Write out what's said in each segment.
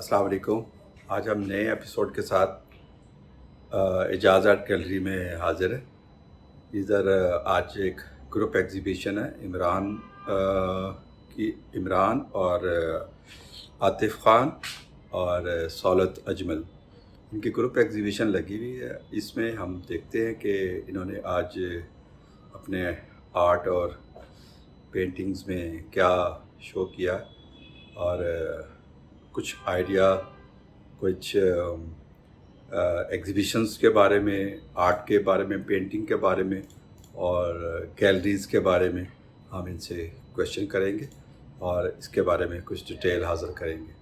अस्सलाम वालेकुम। आज हम नए एपिसोड के साथ एजाज़ आर्ट गैलरी में हाज़िर है। इधर आज एक ग्रुप एग्ज़िबिशन है इमरान और आतिफ़ ख़ान और सौलत अजमल, इनकी ग्रुप एग्ज़िबिशन लगी हुई है। इसमें हम देखते हैं कि इन्होंने आज अपने आर्ट और पेंटिंग्स में क्या शो किया और कुछ आइडिया, कुछ एग्ज़िबिशंस के बारे में, आर्ट के बारे में, पेंटिंग के बारे में और गैलरीज़ के बारे में हम इनसे क्वेश्चन करेंगे और इसके बारे में कुछ डिटेल हासिल करेंगे।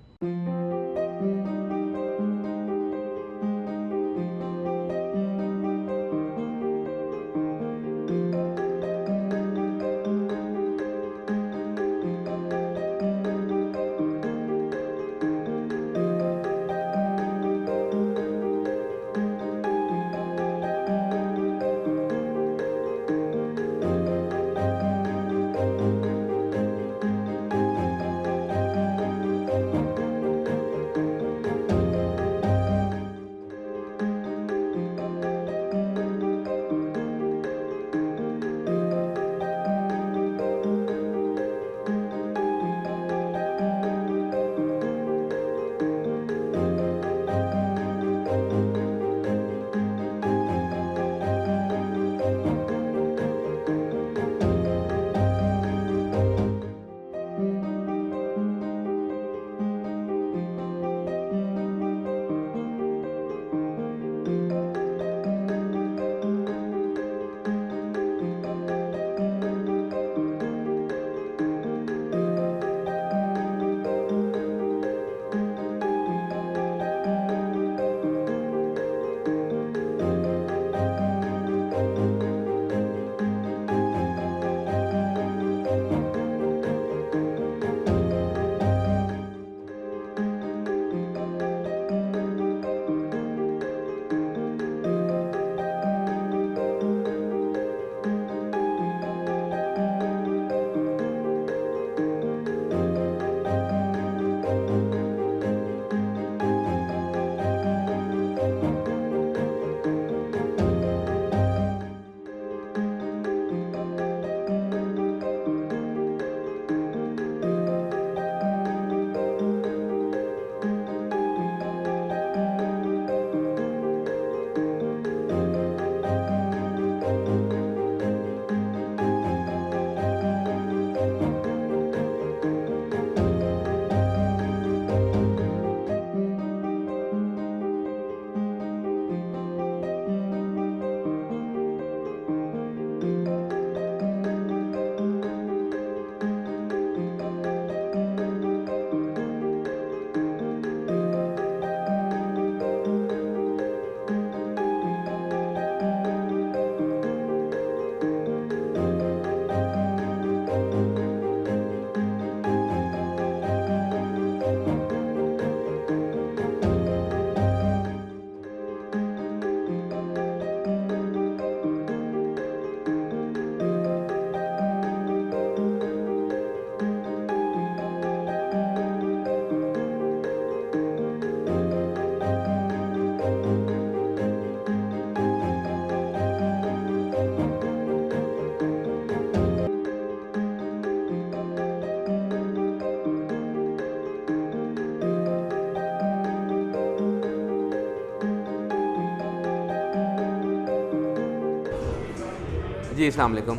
जी, अस्सलाम वालेकुम।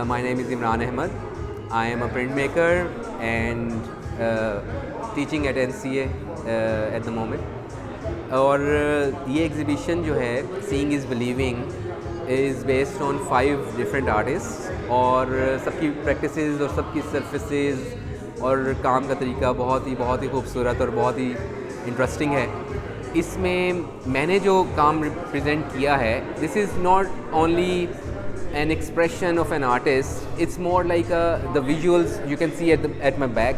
My name is Imran Ahmed. I am a printmaker and teaching at NCA at the moment. और ये एग्ज़िबिशन जो है Seeing is Believing is based on 5 different artists और सबकी प्रैक्टिसेस और सबकी सर्फेसेस और काम का तरीका बहुत ही खूबसूरत और बहुत ही इंटरेस्टिंग है। इसमें मैंने जो काम रिप्रेजेंट किया है, this is not only an expression of an artist, it's more like the visuals you can see at my back.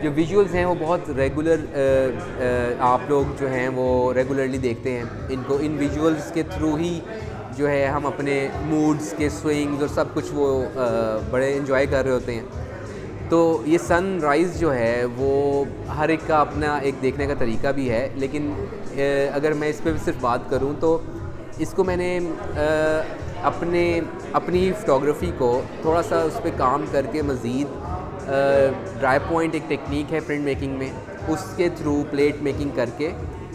जो visuals हैं वो बहुत रेगुलर आप लोग जो हैं वो रेगुलरली देखते हैं इनको। इन visuals के थ्रू ही जो है हम अपने moods के swings और सब कुछ वो बड़े enjoy कर रहे होते हैं। तो ये सनराइज़ जो है वो हर एक का अपना एक देखने का तरीका भी है, लेकिन अगर मैं इस पे सिर्फ बात करूँ तो इसको मैंने अपनी फ़ोटोग्राफ़ी को थोड़ा सा उस पे काम करके मज़ीद ड्राई पॉइंट एक टेक्निक है प्रिंट मेकिंग में, उसके थ्रू प्लेट मेकिंग करके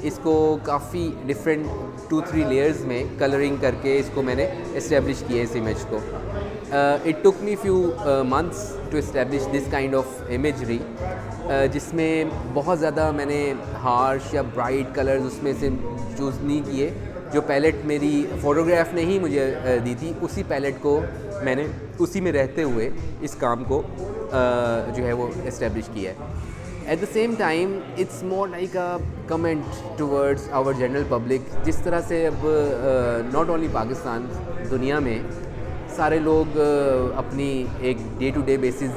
इसको काफ़ी डिफरेंट 2-3 लेयर्स में कलरिंग करके इसको मैंने इस्टेब्लिश किया इस इमेज को। It took me few months to establish this kind of imagery, जिसमें बहुत ज़्यादा मैंने हार्श या ब्राइट कलर्स उसमें से चूज़ नहीं किए। जो पैलेट मेरी फ़ोटोग्राफ ने ही मुझे दी थी, उसी पैलेट को मैंने उसी में रहते हुए इस काम को जो है वो इस्टेब्लिश किया है। At the same time it's more like a comment towards our general public, जिस तरह से अब नॉट ओनली पाकिस्तान, दुनिया में सारे लोग अपनी एक डे टू डे बेसिस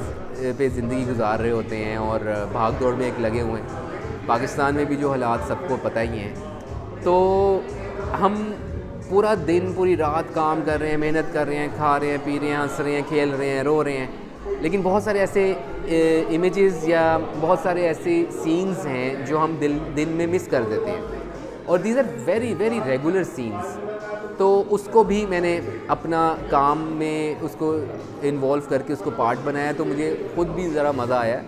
पे ज़िंदगी गुजार रहे होते हैं और भाग दौड़ में एक लगे हुए हैं। पाकिस्तान में भी जो हालात सबको पता ही हैं, तो हम पूरा दिन पूरी रात काम कर रहे हैं, मेहनत कर रहे हैं, खा रहे हैं, पी रहे हैं, हंस रहे हैं, खेल रहे हैं, रो रहे हैं, लेकिन बहुत सारे ऐसे इमेजेस या बहुत सारे ऐसे सीन्स हैं जो हम दिन में मिस कर देते हैं, और these are very very regular scenes. तो उसको भी मैंने अपना काम में उसको इन्वॉल्व करके उसको पार्ट बनाया, तो मुझे ख़ुद भी ज़रा मज़ा आया,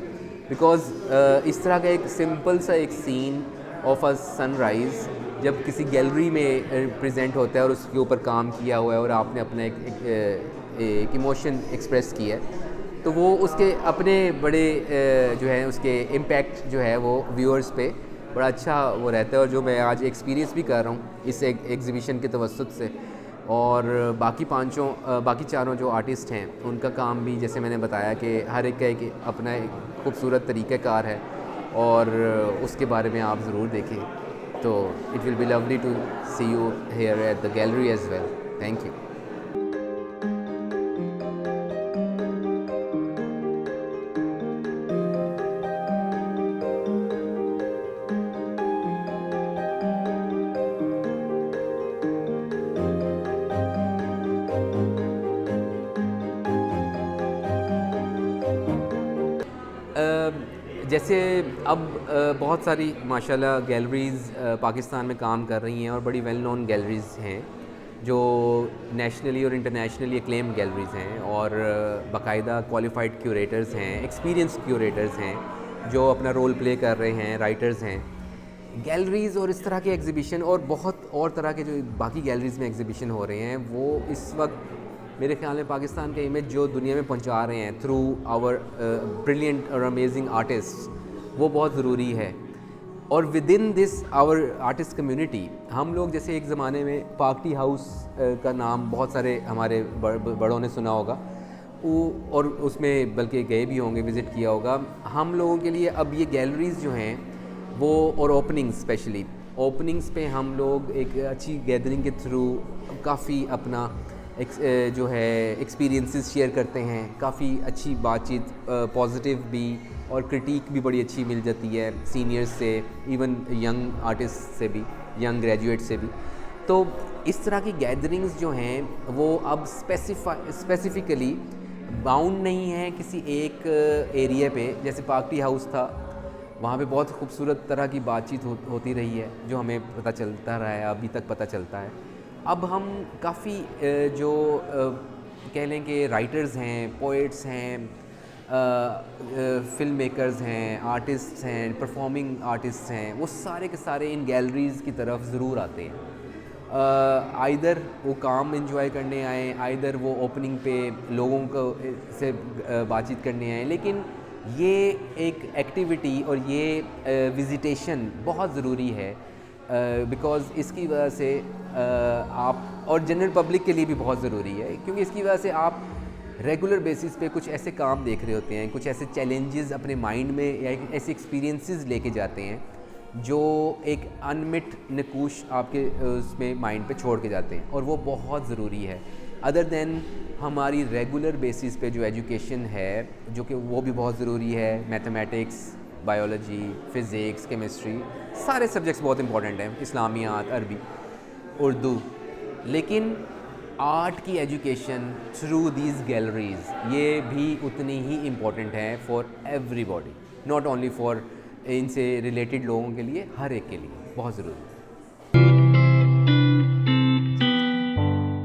बिकॉज़ इस तरह का एक सिंपल सा एक सीन ऑफ अ सनराइज़ जब किसी गैलरी में प्रेजेंट होता है और उसके ऊपर काम किया हुआ है और आपने अपना एक इमोशन एक्सप्रेस किया है, तो वो उसके अपने बड़े जो है उसके इम्पैक्ट जो है वो व्यूअर्स पे बड़ा अच्छा वो रहता है, और जो मैं आज एक्सपीरियंस भी कर रहा हूँ इस एग्ज़िबिशन के तवस्सुत से। और बाकी चारों जो आर्टिस्ट हैं उनका काम भी, जैसे मैंने बताया कि हर एक का एक अपना एक खूबसूरत तरीक़ाकार है, और उसके बारे में आप ज़रूर देखें। तो it will be lovely to see you here at the gallery as well. Thank you. जैसे अब बहुत सारी माशाल्लाह गैलरीज़ पाकिस्तान में काम कर रही हैं, और बड़ी वेल नोन गैलरीज़ हैं जो नेशनली और इंटरनेशनली एक्लेम्ड गैलरीज़ हैं, और बाकायदा क्वालिफाइड क्यूरेटर्स हैं, एक्सपीरियंस क्यूरेटर्स हैं जो अपना रोल प्ले कर रहे हैं, राइटर्स हैं। गैलरीज़ और इस तरह के एग्ज़िबिशन और बहुत और तरह के जो बाकी गैलरीज़ में एग्ज़िबिशन हो रहे हैं, वो इस वक्त मेरे ख्याल में पाकिस्तान का इमेज जो दुनिया में पहुंचा रहे हैं थ्रू आवर ब्रिलियंट और अमेजिंग आर्टिस्ट, वो बहुत ज़रूरी है। और within this our artist community, हम लोग जैसे एक ज़माने में पार्टी हाउस का नाम बहुत सारे हमारे बड़ों ने सुना होगा, और उसमें बल्कि गए भी होंगे, विज़िट किया होगा। हम लोगों के लिए अब ये गैलरीज़ जो हैं वो, और ओपनिंग्स स्पेशली ओपनिंग्स पे हम लोग एक अच्छी गैदरिंग के थ्रू काफ़ी अपना जो है एक्सपीरियंसेस शेयर करते हैं, काफ़ी अच्छी बातचीत, पॉजिटिव भी और क्रिटिक भी बड़ी अच्छी मिल जाती है सीनियर्स से, इवन यंग आर्टिस्ट से भी, यंग ग्रेजुएट से भी। तो इस तरह की गैदरिंग्स जो हैं वो अब स्पेसिफ़िकली बाउंड नहीं है किसी एक एरिया पे। जैसे पार्टी हाउस था, वहाँ पे बहुत खूबसूरत तरह की बातचीत होती रही है जो हमें पता चलता रहा है, अभी तक पता चलता है। अब हम काफ़ी जो कह लें कि राइटर्स हैं, पोइट्स हैं, फ़िल्म मेकर्स हैं, आर्टिस्ट हैं, परफॉर्मिंग आर्टिस्ट हैं, वो सारे के सारे इन गैलरीज़ की तरफ ज़रूर आते हैं। आइदर वो काम एंजॉय करने आए, आइदर वो ओपनिंग पे लोगों को से बातचीत करने आए, लेकिन ये एक एक्टिविटी और ये विज़िटेशन बहुत ज़रूरी है, बिकॉज़ इसकी वजह से आप, और जनरल पब्लिक के लिए भी बहुत ज़रूरी है, क्योंकि इसकी वजह से आप रेगुलर बेसिस पे कुछ ऐसे काम देख रहे होते हैं, कुछ ऐसे चैलेंजेस अपने माइंड में या ऐसे एक्सपीरियंसेस लेके जाते हैं जो एक अनमिट नकूश आपके उसमें माइंड पे छोड़ के जाते हैं, और वो बहुत ज़रूरी है। अदर देन हमारी रेगुलर बेसिस पे जो एजुकेशन है, जो कि वो भी बहुत ज़रूरी है, मैथमेटिक्स, बायोलॉजी, फ़िज़िक्स, केमिस्ट्री, सारे सब्जेक्ट्स बहुत इंपॉर्टेंट हैं, इस्लामियात, अरबी, उर्दू, लेकिन आर्ट की एजुकेशन थ्रू दीज गैलरीज ये भी उतनी ही इम्पॉर्टेंट है for everybody, not only for इनसे रिलेटेड लोगों के लिए, हर एक के लिए बहुत ज़रूरी है।